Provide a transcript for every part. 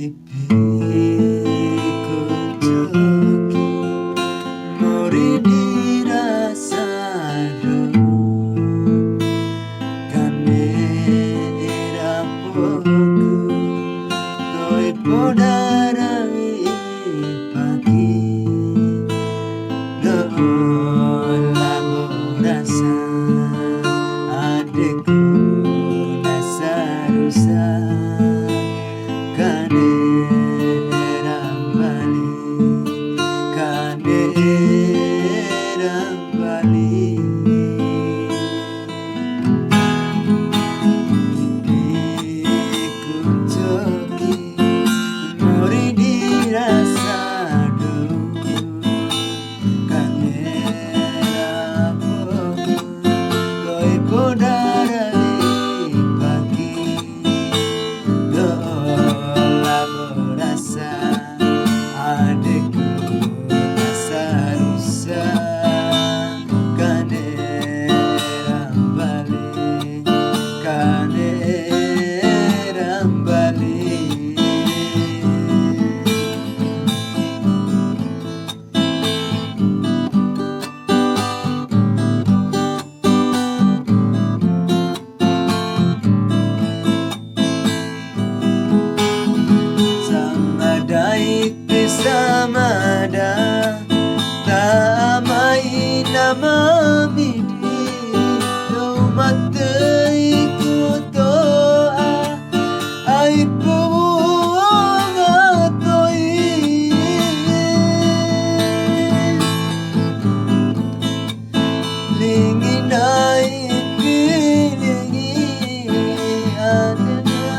Ipiku joki mori dirasado kane irapoku toi podarawi pagi dola borasa adekku nasa rusa kane rambali ipiku joki mori dirasado kane rapoku toi podarawi pagi dola borasa adekku nasa rusa kane rambali samada ikti samada tamai nama midi mate ikutoa aipu ngatoi linginai pilingi adena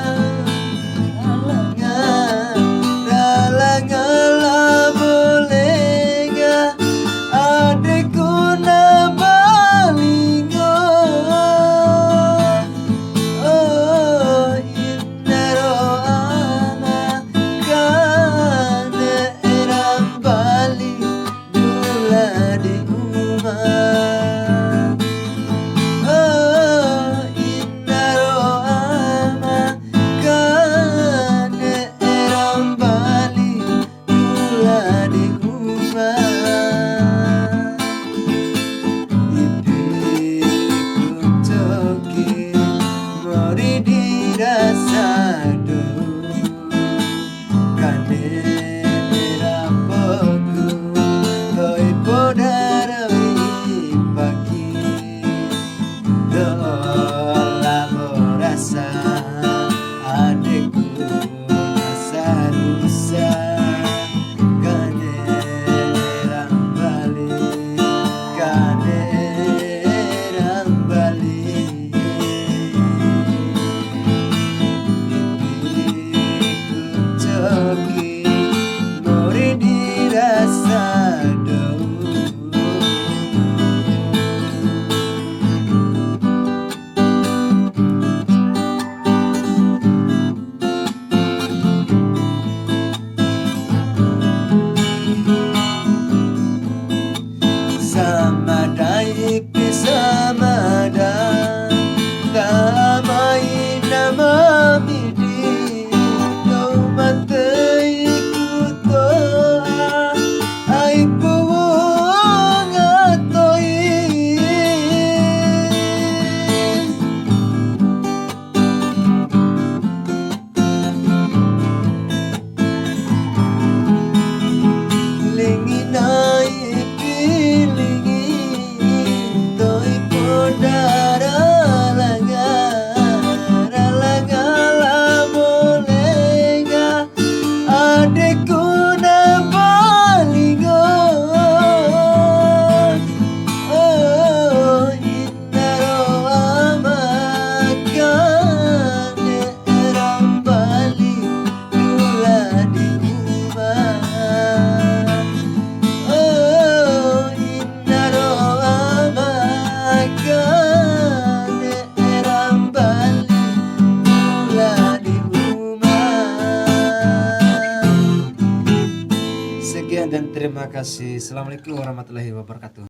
alanga bolenga adekku nabalingo oh innaro ama kane rambali dula di rumah oh innaro ama kane rambali dula di rumah ipiku joki mori dirasado kane rapoku toi podarawi pagi dola borasa adekku nasa rusa kane rambali ipiku joki mori dirasado samada ikti samada tamai nama midi mate ikutoa aipu ngatoi linginai pilingi toi podara langa bolenga adekku nabalingo oh innaro ama kane rambali dula di rumah oh innaro ama kane rambali dula di rumah. Sekian dan terima kasih. Assalamualaikum warahmatullahi wabarakatuh.